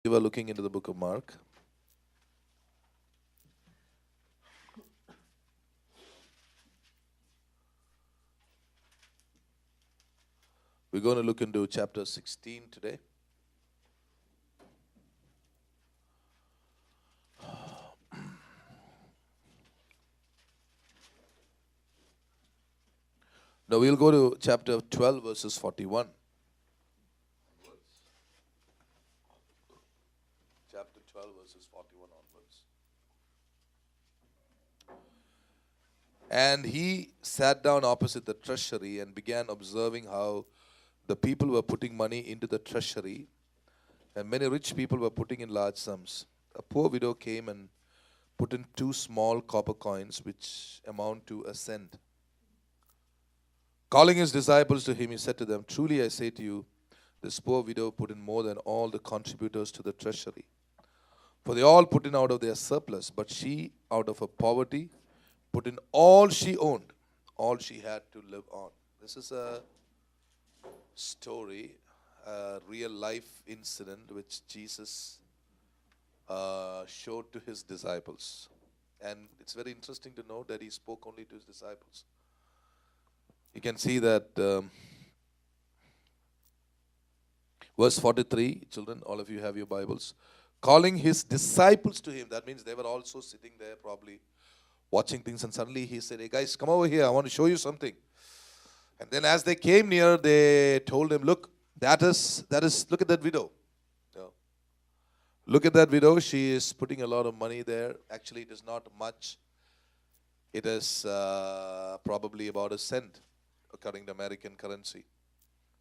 We were looking into the book of Mark. We're going to look into chapter 16 today. Now we'll go to chapter 12, verses 41. Chapter 12, verses 41 onwards. And he sat down opposite the treasury and began observing how the people were putting money into the treasury, and many rich people were putting in large sums. A poor widow came and put in 2 small copper coins, which amount to a cent. Calling his disciples to him, he said to them, "Truly I say to you, this poor widow put in more than all the contributors to the treasury. For they all put in out of their surplus, but she, out of her poverty, put in all she owned, all she had to live on." This is a story, a real life incident which Jesus showed to his disciples. And it's very interesting to note that he spoke only to his disciples. You can see that verse 43, children, all of you have your Bibles. Calling his disciples to him, that means they were also sitting there probably watching things, and suddenly he said, "Hey guys, come over here, I want to show you something." And then as they came near, they told him, "Look, look at that widow. You know, look at that widow, she is putting a lot of money there. Actually, it is not much. It is probably about a cent, according to American currency.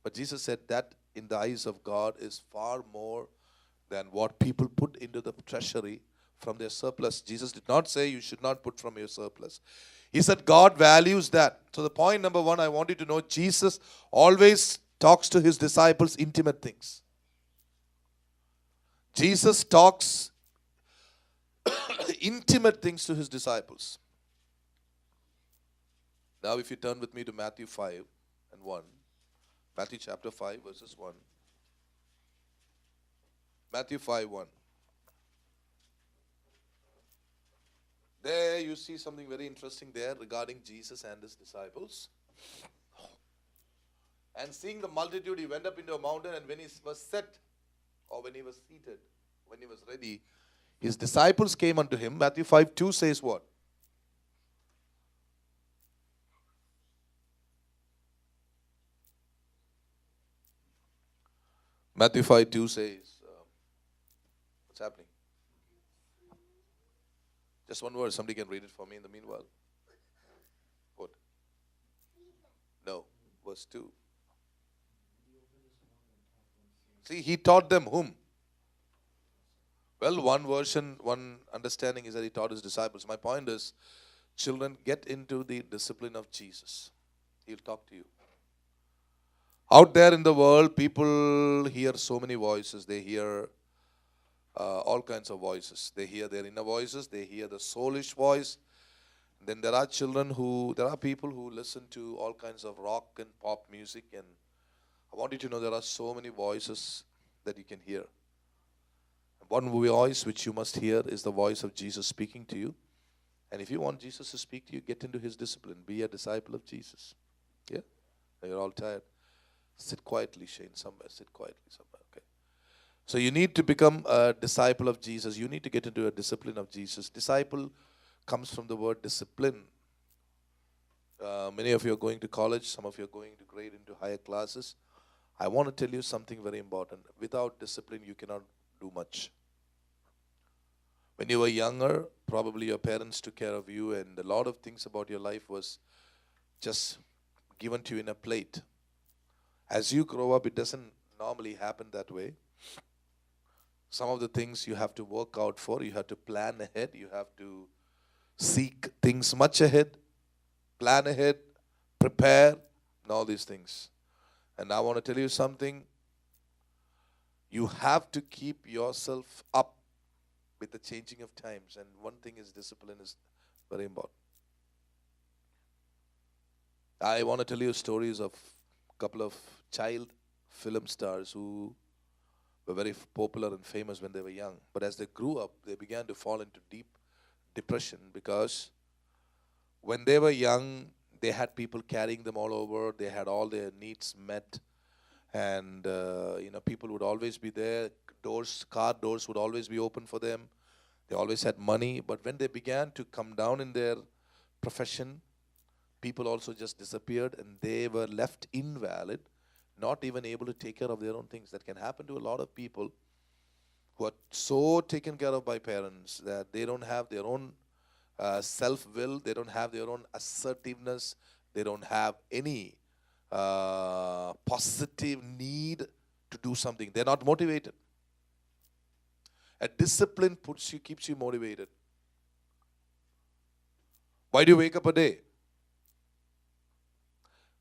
But Jesus said that in the eyes of God is far more than what people put into the treasury from their surplus." Jesus did not say you should not put from your surplus. He said God values that. So the point number one, I want you to know, Jesus always talks to his disciples intimate things. Jesus talks intimate things to his disciples. Now if you turn with me to Matthew 5 and 1. Matthew chapter 5 verses 1. Matthew 5, 1. There you see something very interesting there regarding Jesus and his disciples. And seeing the multitude, he went up into a mountain, and when he was set, or when he was seated, when he was ready, his disciples came unto him. Matthew 5, 2 says what? Matthew 5, 2 says, what's happening? Just one word, somebody can read it for me in the meanwhile. What? No, verse 2. See, he taught them whom? Well, one version, one understanding is that he taught his disciples. My point is, children, get into the discipline of Jesus. He'll talk to you. Out there in the world, people hear so many voices. They hear all kinds of voices. They hear their inner voices. They hear the soulish voice. Then there are people who listen to all kinds of rock and pop music. And I want you to know there are so many voices that you can hear. One voice which you must hear is the voice of Jesus speaking to you. And if you want Jesus to speak to you, get into his discipline. Be a disciple of Jesus. Yeah? You're all tired. Sit quietly, Shane, somewhere. Sit quietly somewhere. Okay. So you need to become a disciple of Jesus. You need to get into a discipline of Jesus. Disciple comes from the word discipline. Many of you are going to college. Some of you are going to grade into higher classes. I want to tell you something very important. Without discipline, you cannot do much. When you were younger, probably your parents took care of you, and a lot of things about your life was just given to you in a plate. As you grow up, it doesn't normally happen that way. Some of the things you have to work out for, you have to plan ahead, you have to seek things much ahead, plan ahead, prepare, and all these things. And I want to tell you something. You have to keep yourself up with the changing of times. And one thing is discipline is very important. I want to tell you stories of a couple of child film stars who were very popular and famous when they were young. But as they grew up, they began to fall into deep depression because when they were young, they had people carrying them all over. They had all their needs met, and people would always be there. Car doors would always be open for them. They always had money. But when they began to come down in their profession, people also just disappeared, and they were left invalid, not even able to take care of their own things. That can happen to a lot of people who are so taken care of by parents that they don't have their own self-will, they don't have their own assertiveness, they don't have any positive need to do something. They're not motivated. A discipline keeps you motivated. Why do you wake up a day?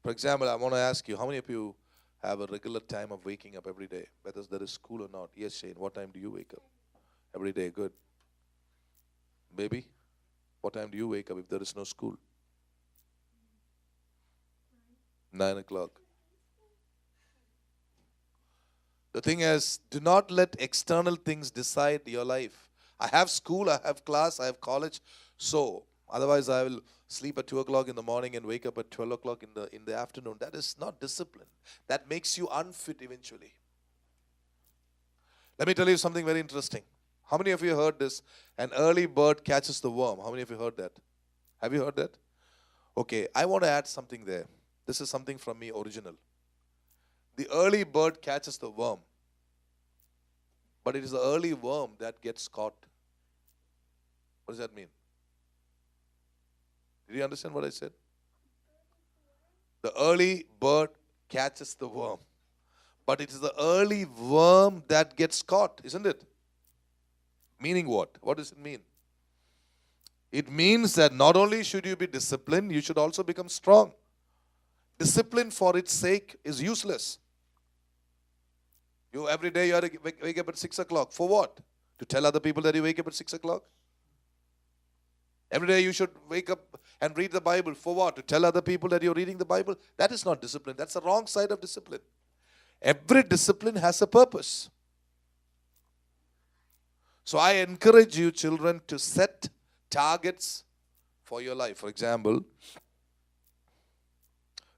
For example, I want to ask you, how many of you have a regular time of waking up every day, whether there is school or not? Yes, Shane, what time do you wake up? Every day, good. Baby, what time do you wake up if there is no school? 9 o'clock. The thing is, do not let external things decide your life. I have school, I have class, I have college, so otherwise I will sleep at 2 o'clock in the morning and wake up at 12 o'clock in the afternoon. That is not discipline. That makes you unfit eventually. Let me tell you something very interesting. How many of you heard this? An early bird catches the worm. How many of you heard that? Have you heard that? Okay, I want to add something there. This is something from me original. The early bird catches the worm, but it is the early worm that gets caught. What does that mean? Did you understand what I said? The early bird catches the worm, but it is the early worm that gets caught, isn't it? Meaning what? What does it mean? It means that not only should you be disciplined, you should also become strong. Discipline for its sake is useless. Every day you have to wake up at 6 o'clock. For what? To tell other people that you wake up at 6 o'clock? Every day you should wake up and read the Bible. For what? To tell other people that you're reading the Bible? That is not discipline. That's the wrong side of discipline. Every discipline has a purpose. So I encourage you, children, to set targets for your life. For example,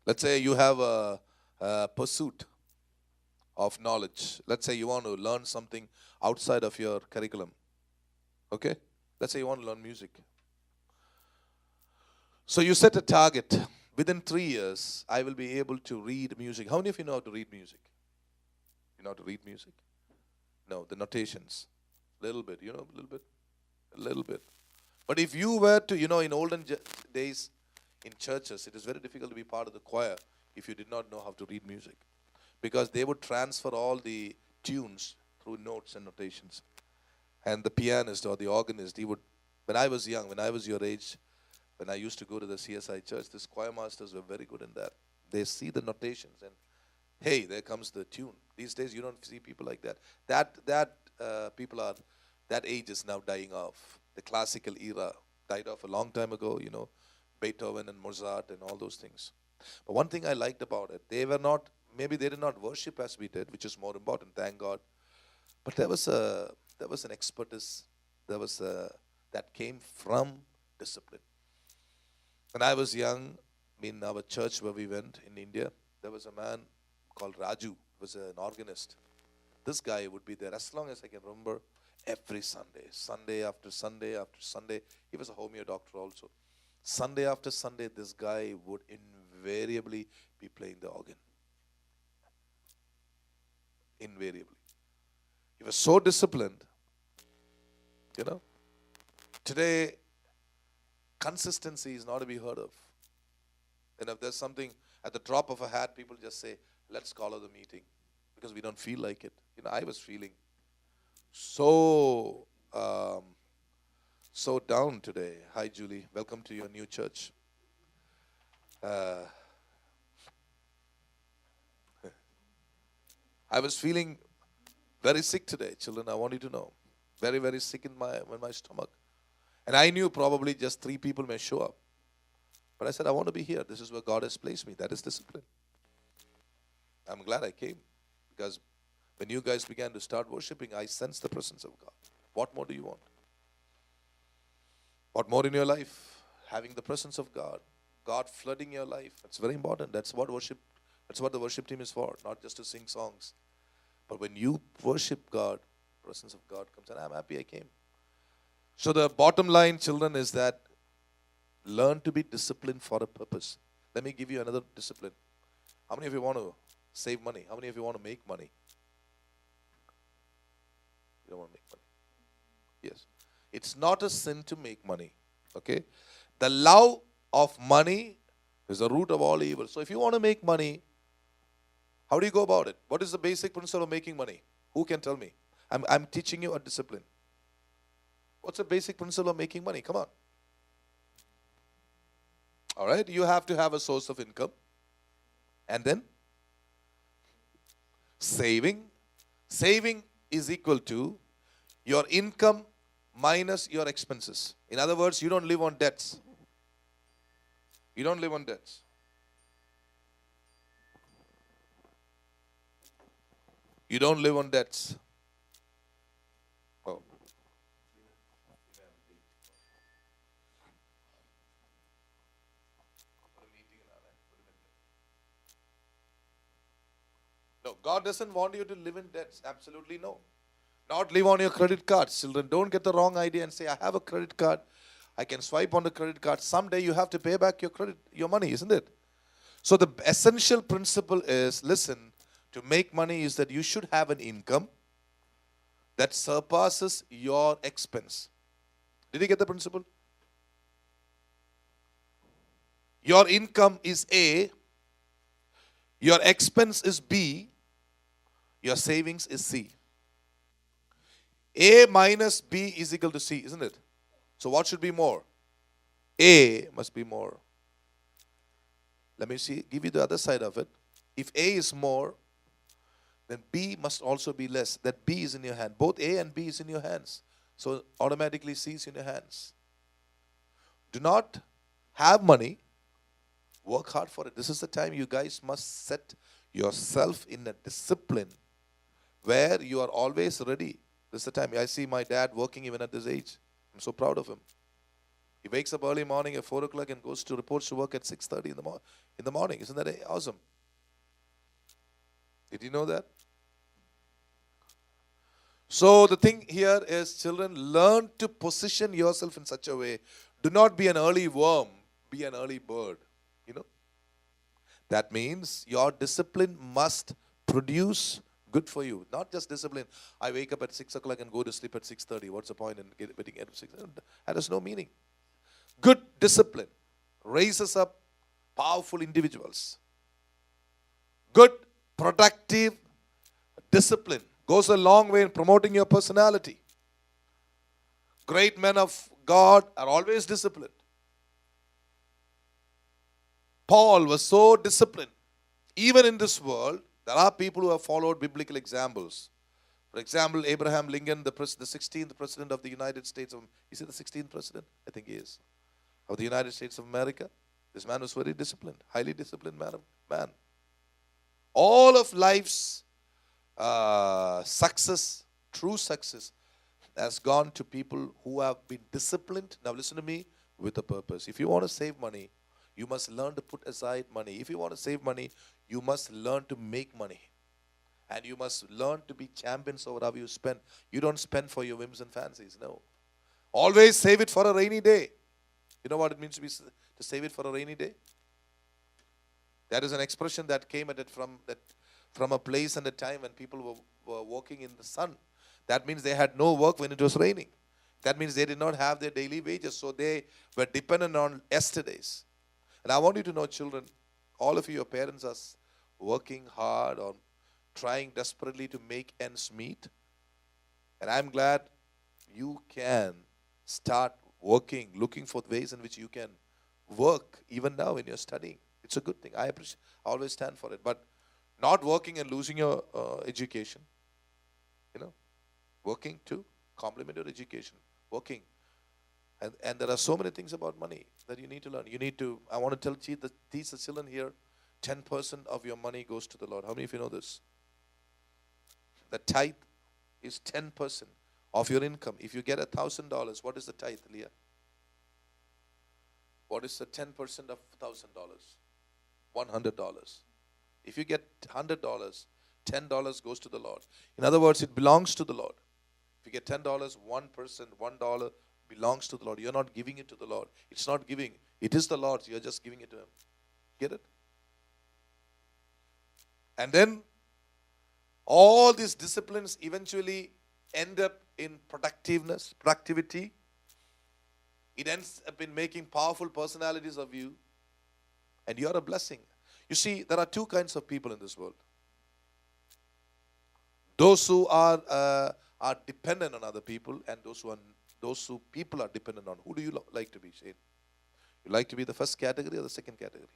let's say you have a pursuit of knowledge. Let's say you want to learn something outside of your curriculum. Okay? Let's say you want to learn music. So you set a target. Within 3 years, I will be able to read music. How many of you know how to read music? You know how to read music? No, the notations. Little bit, a little bit. A little bit. But if you were to, in olden days in churches, it is very difficult to be part of the choir if you did not know how to read music. Because they would transfer all the tunes through notes and notations. And the pianist or the organist, when I was young, when I was your age, when I used to go to the CSI church, these choir masters were very good in that. They see the notations and, hey, there comes the tune. These days you don't see people like that. That age is now dying off. The classical era died off a long time ago, Beethoven and Mozart and all those things. But one thing I liked about it, maybe they did not worship as we did, which is more important, thank God. But there was an expertise, that came from discipline. When I was young, in our church where we went in India, there was a man called Raju, who was an organist. This guy would be there as long as I can remember, every Sunday, Sunday after Sunday after Sunday. He was a homeo doctor also. Sunday after Sunday, this guy would invariably be playing the organ. Invariably. He was so disciplined. Today, consistency is not to be heard of. And if there's something at the drop of a hat, people just say, let's call the meeting. Because we don't feel like it. I was feeling so down today. Hi, Julie. Welcome to your new church. I was feeling very sick today, children. I want you to know. Very, very sick in my stomach. And I knew probably just 3 people may show up. But I said, I want to be here. This is where God has placed me. That is discipline. I'm glad I came. Because When you guys began to start worshiping, I sensed the presence of God. What more do you want? What more in your life? Having the presence of God. God flooding your life. That's very important. That's what the worship team is for. Not just to sing songs. But when you worship God, the presence of God comes. And I'm happy I came. So the bottom line, children, is that learn to be disciplined for a purpose. Let me give you another discipline. How many of you want to save money? How many of you want to make money? You don't want to make money. Yes. It's not a sin to make money. Okay? The love of money is the root of all evil. So if you want to make money, how do you go about it? What is the basic principle of making money? Who can tell me? I'm teaching you a discipline. What's the basic principle of making money? Come on. All right? You have to have a source of income. And then saving. Saving is equal to your income minus your expenses. In other words, you don't live on debts. You don't live on debts. You don't live on debts. Oh. No, God doesn't want you to live in debts. Absolutely no. Not live on your credit cards. Children, don't get the wrong idea and say, I have a credit card. I can swipe on the credit card. Someday you have to pay back your money, isn't it? So the essential principle is, listen, to make money is that you should have an income that surpasses your expense. Did you get the principle? Your income is A, your expense is B, your savings is C. A minus B is equal to C, isn't it? So what should be more? A must be more. Let me give you the other side of it. If A is more, then B must also be less. That B is in your hand. Both A and B is in your hands. So automatically C is in your hands. Do not have money. Work hard for it. This is the time you guys must set yourself in a discipline where you are always ready. This is the time. I see my dad working even at this age. I'm so proud of him. He wakes up early morning at 4 o'clock and reports to work at 6:30 in the morning. Isn't that awesome? Did you know that? So the thing here is, children, learn to position yourself in such a way. Do not be an early worm. Be an early bird. You know? That means your discipline must produce good for you. Not just discipline. I wake up at 6 o'clock and go to sleep at 6:30. What's the point in getting at 6? That has no meaning. Good discipline raises up powerful individuals. Good, productive discipline goes a long way in promoting your personality. Great men of God are always disciplined. Paul was so disciplined. Even in this world, there are people who have followed biblical examples. For example, Abraham Lincoln, the 16th president of the United States of, is he the 16th president? I think he is. Of the United States of America. This man was very disciplined, highly disciplined man. All of life's success, true success, has gone to people who have been disciplined. Now listen to me, with a purpose. If you want to save money, you must learn to put aside money. If you want to save money, you must learn to make money. And you must learn to be champions over how you spend. You don't spend for your whims and fancies, no. Always save it for a rainy day. You know what it means to save it for a rainy day? That is an expression that came from a place and a time when people were walking in the sun. That means they had no work when it was raining. That means they did not have their daily wages, so they were dependent on yesterdays. And I want you to know, children, all of you, your parents are working hard on trying desperately to make ends meet. And I'm glad you can start working, looking for ways in which you can work even now when you're studying. It's a good thing. I always stand for it. But not working and losing your education. You know, working to complement your education. Working. And there are so many things about money that you need to learn. I want to teach the children here, 10% of your money goes to the Lord. How many of you know this? The tithe is 10% of your income. If you get $1,000, what is the tithe, Leah? What is the 10% of $1,000? $100. If you get $100, $10 goes to the Lord. In other words, it belongs to the Lord. If you get $10, 1%, $1 belongs to the Lord. You're not giving it to the Lord. It's not giving. It is the Lord's. You're just giving it to Him. Get it? And then all these disciplines eventually end up in productivity. It ends up in making powerful personalities of you. And you are a blessing. You see, there are two kinds of people in this world. Those who are dependent on other people, and those who people are dependent on. Who do you like to be, Shane? You like to be the first category or the second category?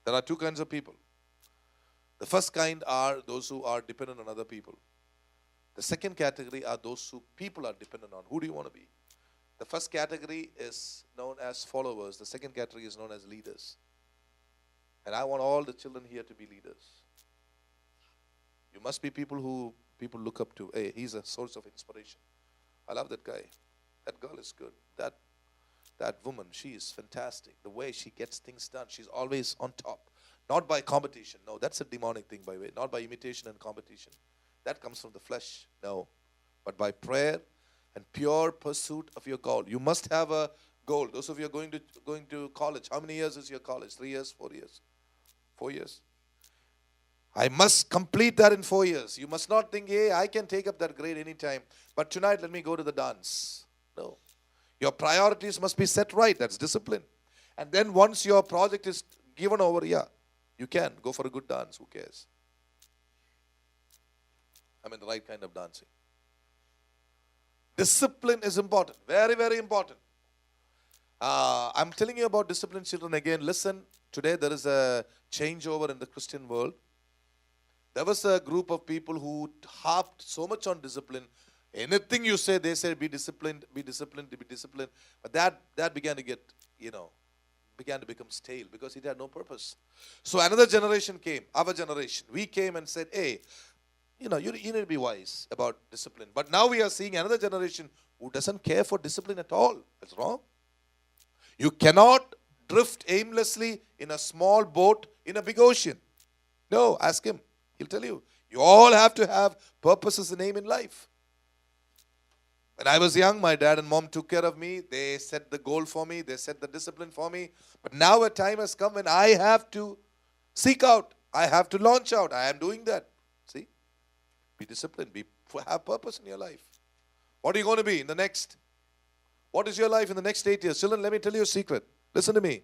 There are two kinds of people. The first kind are those who are dependent on other people. The second category are those who people are dependent on. Who do you want to be? The first category is known as followers. The second category is known as leaders. And I want all the children here to be leaders. You must be people who people look up to. Hey, he's a source of inspiration. I love that guy. That girl is good. That woman, she is fantastic. The way she gets things done, she's always on top. Not by competition. No, that's a demonic thing, by the way. Not by imitation and competition. That comes from the flesh. No. But by prayer and pure pursuit of your goal. You must have a goal. Those of you are going to college. How many years is your college? 3 years? 4 years? 4 years. I must complete that in 4 years. You must not think, hey, I can take up that grade anytime. But tonight, let me go to the dance. No. Your priorities must be set right. That's discipline. And then once your project is given over, yeah, you can go for a good dance. Who cares? I mean, the right kind of dancing. Discipline is important. Very, very important. I'm telling you about discipline, children. Again, listen. Today, there is a changeover in the Christian world. There was a group of people who harped so much on discipline. Anything you say, they say, be disciplined, be disciplined, be disciplined. But that began to get, began to become stale because it had no purpose. So another generation came, our generation. We came and said, hey, you need to be wise about discipline. But now we are seeing another generation who doesn't care for discipline at all. That's wrong. You cannot drift aimlessly in a small boat in a big ocean. No, ask him. He'll tell you. You all have to have purposes and aim in life. When I was young, my dad and mom took care of me. They set the goal for me. They set the discipline for me. But now a time has come when I have to seek out. I have to launch out. I am doing that. See? Be disciplined. Have purpose in your life. What are you going to be in the next? What is your life in the next 8 years? Children, let me tell you a secret. Listen to me.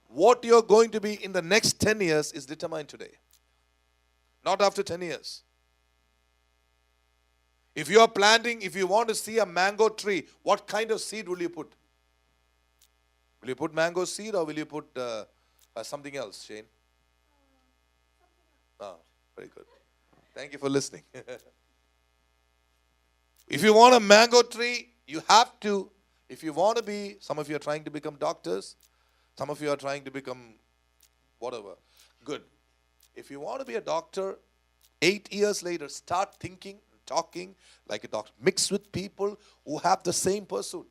What you're going to be in the next 10 years is determined today. Not after 10 years. If you are planting, if you want to see a mango tree, what kind of seed will you put? Will you put mango seed or will you put something else, Shane? Oh, very good. Thank you for listening. If you want a mango tree, you have to, if you want to be, some of you are trying to become doctors, some of you are trying to become whatever. Good. If you want to be a doctor, 8 years later, start thinking, talking like a doctor. Mix with people who have the same pursuit.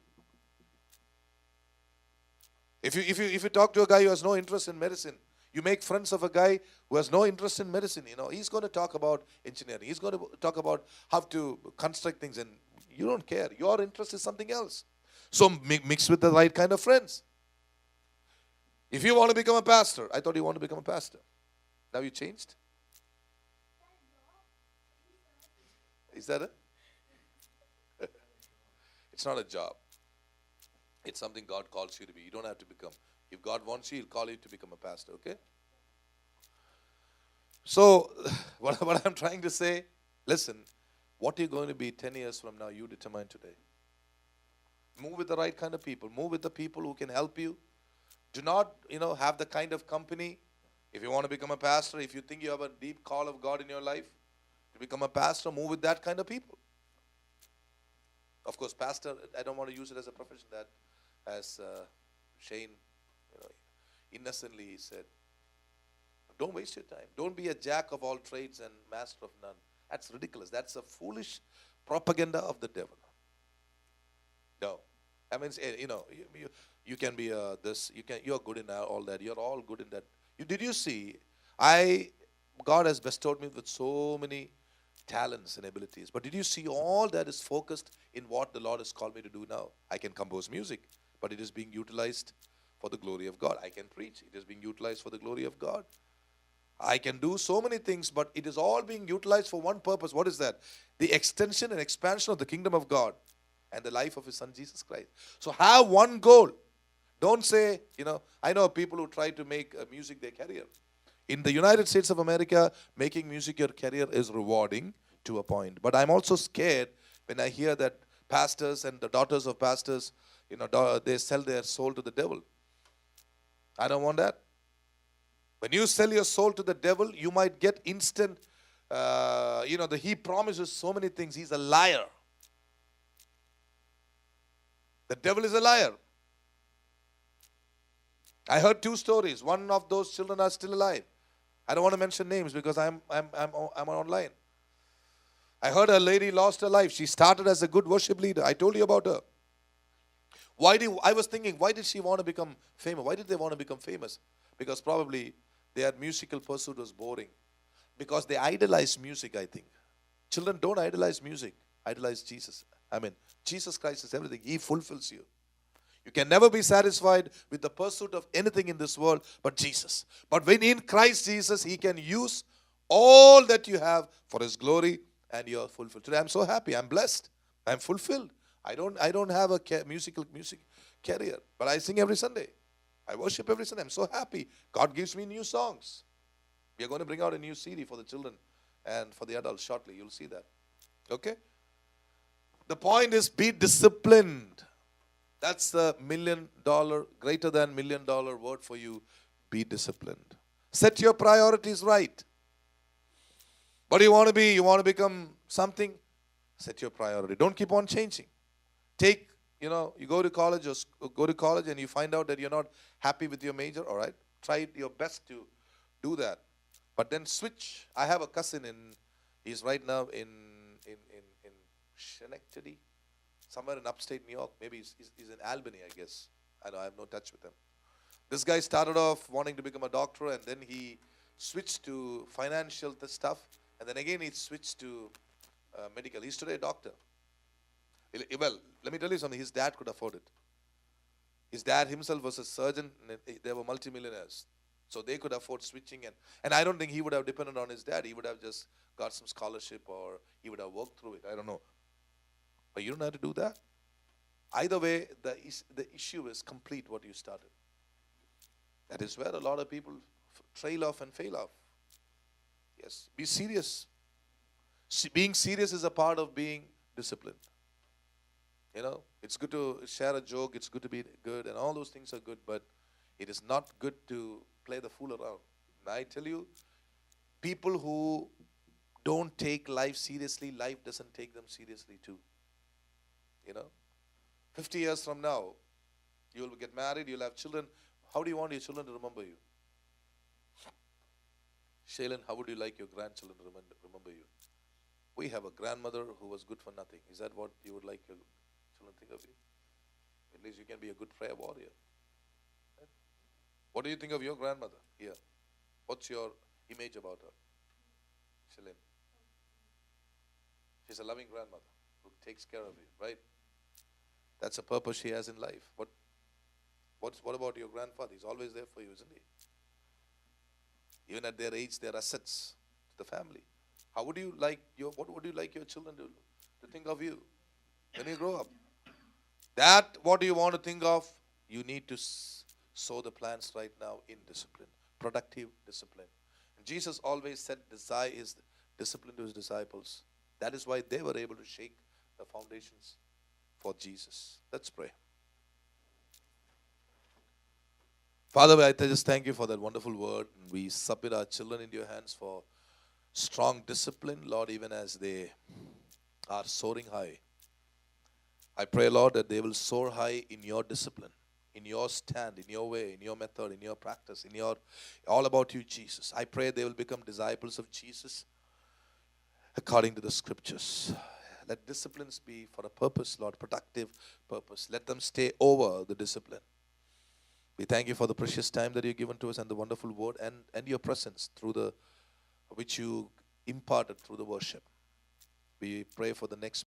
If you talk to a guy who has no interest in medicine, you make friends of a guy who has no interest in medicine, he's going to talk about engineering. He's going to talk about how to construct things, and you don't care. Your interest is something else. So mix with the right kind of friends. If you want to become a pastor, I thought you want to become a pastor. Now you changed? Is that it? It's not a job. It's something God calls you to be. You don't have to become. If God wants you, He'll call you to become a pastor, okay? So, what I'm trying to say, listen, what you're going to be 10 years from now, you determine today. Move with the right kind of people. Move with the people who can help you. Do not, have the kind of company. If you want to become a pastor, if you think you have a deep call of God in your life, to become a pastor, move with that kind of people. Of course, pastor, I don't want to use it as a profession that, as Shane, innocently he said, Don't waste your time. Don't be a jack of all trades and master of none. That's ridiculous. That's a foolish propaganda of the devil. No. I mean, you can be this. You're good in all that. You're all good in that. Did you see? God has bestowed me with so many talents and abilities. But did you see all that is focused in what the Lord has called me to do now? I can compose music, but it is being utilized for the glory of God. I can preach. It is being utilized for the glory of God. I can do so many things, but it is all being utilized for one purpose. What is that? The extension and expansion of the kingdom of God and the life of His Son Jesus Christ. So have one goal. Don't say, I know people who try to make music their career. In the United States of America, making music your career is rewarding to a point. But I'm also scared when I hear that pastors and the daughters of pastors, they sell their soul to the devil. I don't want that. When you sell your soul to the devil, you might get instant, he promises so many things. He's a liar. The devil is a liar. I heard 2 stories. One of those children are still alive. I don't want to mention names because I'm online. I heard a lady lost her life. She started as a good worship leader. I told you about her. I was thinking, why did she want to become famous? Why did they want to become famous? Because probably their musical pursuit was boring. Because they idolize music, I think. Children don't idolize music. Idolize Jesus. Jesus Christ is everything. He fulfills you. You can never be satisfied with the pursuit of anything in this world but Jesus. But when in Christ Jesus, He can use all that you have for His glory and you are fulfilled. Today I'm so happy. I'm blessed. I'm fulfilled. I don't have a music career, but I sing every Sunday. I worship every Sunday. I'm so happy. God gives me new songs. We are going to bring out a new CD for the children and for the adults shortly. You'll see that. Okay? The point is, be disciplined. That's the greater than $1 million word for you. Be disciplined. Set your priorities right. What do you want to be? You want to become something? Set your priority. Don't keep on changing. You go to college and you find out that you're not happy with your major. All right. Try your best to do that. But then switch. I have a cousin he's right now in Schenectady. Somewhere in upstate New York. Maybe he's in Albany, I guess. I have no touch with him. This guy started off wanting to become a doctor, and then he switched to financial stuff, and then again he switched to medical. He's today a doctor. Well, let me tell you something. His dad could afford it. His dad himself was a surgeon. They were multimillionaires. So they could afford switching. And I don't think he would have depended on his dad. He would have just got some scholarship or he would have worked through it. I don't know. But you don't have to do that. Either way, the issue is complete what you started. That is where a lot of people trail off and fail off. Yes, be serious. Being serious is a part of being disciplined. It's good to share a joke. It's good to be good. And all those things are good. But it is not good to play the fool around. And I tell you, people who don't take life seriously, life doesn't take them seriously too. 50 years from now, you will get married, you'll have children. How do you want your children to remember you? Shailen, how would you like your grandchildren to remember you? We have a grandmother who was good for nothing. Is that what you would like your children to think of you? At least you can be a good prayer warrior. Right? What do you think of your grandmother here? What's your image about her? Shailen. She's a loving grandmother who takes care of you, right? That's a purpose she has in life. What about your grandfather? He's always there for you, isn't he? Even at their age, they're assets to the family. What would you like your children to think of you when you grow up? That what do you want to think of? You need to sow the plants right now in discipline, productive discipline. And Jesus always said is discipline to His disciples. That is why they were able to shake the foundations for Jesus. Let's pray. Father, I just thank you for that wonderful word. We submit our children into your hands for strong discipline, Lord, even as they are soaring high. I pray, Lord, that they will soar high in your discipline. in your stand, in your way, in your method, in your practice, in your all about you, Jesus. I pray they will become disciples of Jesus according to the scriptures. Let disciplines be for a purpose, Lord, productive purpose. Let them stay over the discipline. We thank you for the precious time that you've given to us and the wonderful word and your presence through the which you imparted through the worship. We pray for the next